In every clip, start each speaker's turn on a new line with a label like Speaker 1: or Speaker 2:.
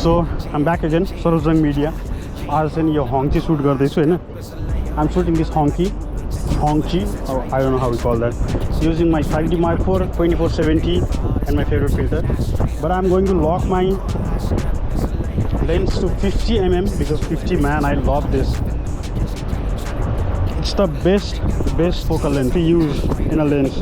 Speaker 1: So I'm back again, SAROZZJUNG media. आज चाहिँ यो Hongqi shoot गर्दैछु हैन. I'm shooting this Hongqi, or I don't know how we call that, using my 5D Mark IV 2470 and my favorite filter. But I'm going to lock my lens to 50 mm because 50, man, I love this. It's the best focal length to use in a lens.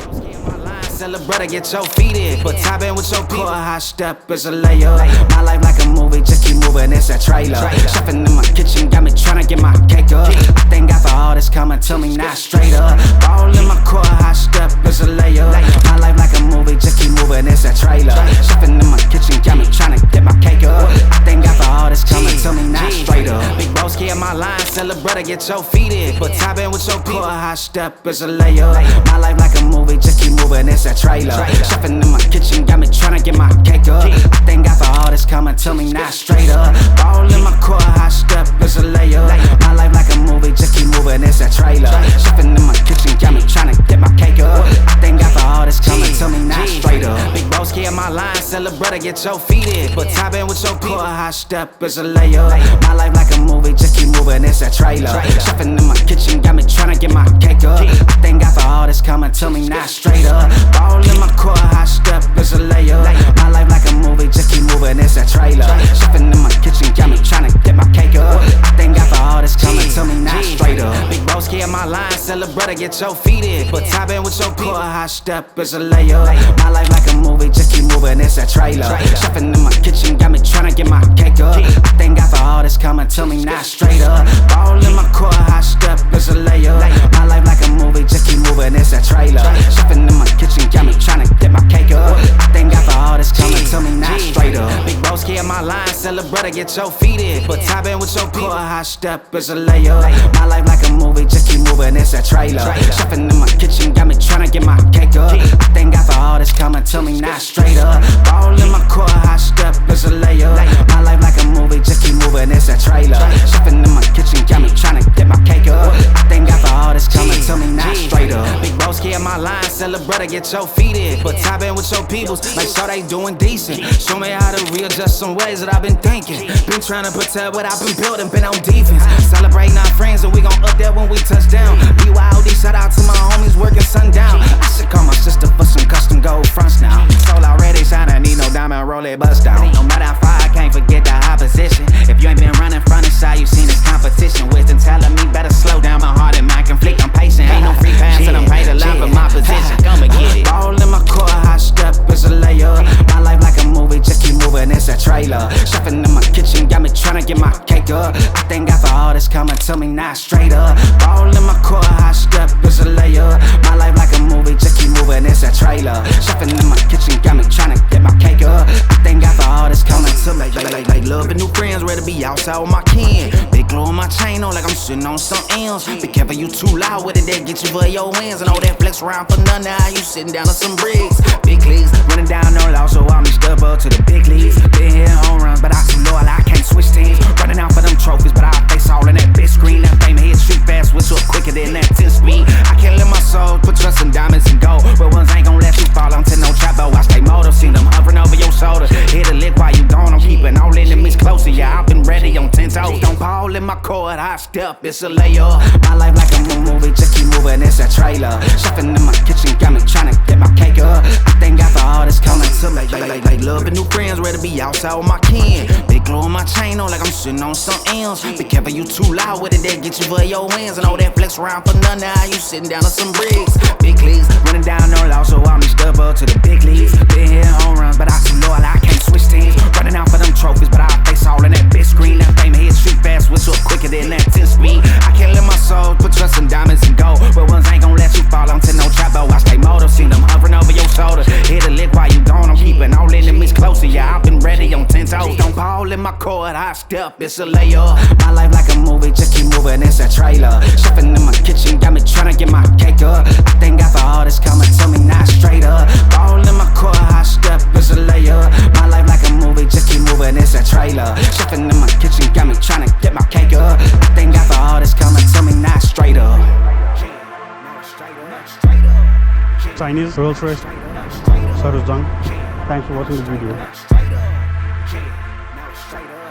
Speaker 2: Tell a brother, get your feet in. But top in with your core, high step is a layer. My life like a movie, just keep moving, it's a trailer. Shopping in my kitchen, got me tryna get my cake up. I thank God for all this coming to me, not straight up. All in my core, high step is a layer. My life like a movie, just keep moving, it's a trailer. Shopping in my kitchen, got me tryna get my cake up. I thank God for all this coming to me, not straight up. Big broski in my line, tell a brother, get your feet in. But top in with your core, high step is a layer. My life like a movie, just keep moving, it's a trailer. Shopping in my kitchen, got me tryna get my cake up. I thank God for all this coming to me, not straight up. All in my core, high step is a layer. My life like a movie, just keep moving, it's a trailer. Shopping in my kitchen, got me tryna get my cake up. I thank God for all this coming to me, not straight up. Big broski in my line, tell a brother, get your feet in. But top in with your core, high step is a layer. My life like a movie, just keep moving, it's a trailer. Shopping in my kitchen, got me tryna get my cake up. I thank God for all this coming to me, not straight up. All in my core, high step is a layer. My life like a movie, just keep moving, it's a trailer. Shopping in my kitchen, got me tryna get my cake up. I thank God for all this coming to me, not straight up. Big broski in my line, tell a brother, get your feet in. But top in with your core, high step is a layer. My life like a movie, just keep moving, it's a trailer. Shopping in my kitchen, got me tryna get my cake up. I thank God for all this coming to me, not straight up. All in my core, high step is a layer. My life like a movie, just keep moving, it's a trailer. Shopping in my kitchen, got me tryna get my cake up. I thank God for all this coming to me, not straight up. Big broski in my line, tell a brother, get your feet in. But top in with your core, high step is a layer. My life like a movie, just keep moving, it's a trailer. Shopping in my kitchen, got me tryna get my cake up. I thank God for all this coming to me, not straight up. All in my core, high step is a layer. My life like a movie, just keep moving, it's a trailer. Shopping in my kitchen, got me tryna get my cake up. I thank God for all this coming to me, not straight up. Big broski in my line, tell a brother, get your feet in. But top in with your peoples, like so they doing decent. Show me how to readjust some ways that I've been thinking. Been trying to protect what I've been building, been on defense. Celebrating our friends and we gon' up there when we touch down. BYOD, shout out to my homies working sundown. I should call my sister for some custom gold fronts now. Soul already shining, need no diamond roll it bust down. No matter how far, I can't forget the opposition. If you ain't been running front and side, you seen this competition. Wisdom telling me better slow down, my heart and mind conflict. I'm patient, ain't no free pass and I'm paid a lot for my position. Come and get it. All in my core, high step is a layer. My life like a movie, just keep moving, it's a trailer. Shopping in my kitchen, got me tryna get my cake up. I thank God for all this coming to me, not straight up. All in my core, high step is a layer. My life like a movie, just keep moving, it's a trailer. Shopping in my kitchen, got me tryna get my cake up. I thank God for all this coming to me. Like loving new friends, ready to be outside with my kin. Big glow on my chain on like I'm sitting on something else. Be careful, you too loud with it, they get you for your hands. And all that flex around for none, now you sitting down on some bricks. Big leagues, running down no loss, so I'm step up to the big leagues. Been here home runs, but I too loyal, I can't switch teams. Running out for them trophies, but I face all in that big screen. That fame hit street fast, whistle quicker than that 10 speed. I can't let my soul put trust in diamonds and gold. But ones ain't gon' let you fall onto no trap, but I stay motor. See them hovering over your shoulder. Hit a lick while you gone, I'm keeping all enemies closer. Yeah, I've been ready on 10 toes. Don't ball in my core, high step, it's a layer. My life like a movie, just keep moving, it's a trailer. Shopping in my kitchen, got me tryna get my cake up. I thank God for all this coming to me. Like loving new friends, ready to be outside with my kin. Big glow on my chain on like I'm sitting on something else. Be careful, you too loud with it, they get you for your hands. And all that flex around for none, now you sitting down on some bricks. Big leagues, running down no loss, so I'm step up to the big leagues. Been here home runs, but I too loyal, I can't switch teams. Running out for them trophies, but I face all in that big screen. That fame hit street fast, whistle quicker than that 10 speed. I can't let my soul put trust in diamonds and gold. But ones ain't gon' let you fall onto no trap, but I stay motor. See them hovering over your shoulder. Hit a lick while you gone, I'm keeping all enemies closer. Yeah, I've been ready on 10 toes. Don't ball in my core, high step, it's a layer. My life like a movie, just keep moving, it's a trailer. Shopping in my kitchen, got me tryna get my cake up. I thank God for all this coming to me, not straight up. All in my core, high step is a layer. My life like a movie, just keep moving, it's a trailer. Shopping in my kitchen, got me tryna get my cake up. I thank God for all this coming to me, not straight up.
Speaker 1: Chinese, Royce, SAROZZJUNG. Thanks for watching this video.
Speaker 2: straight up.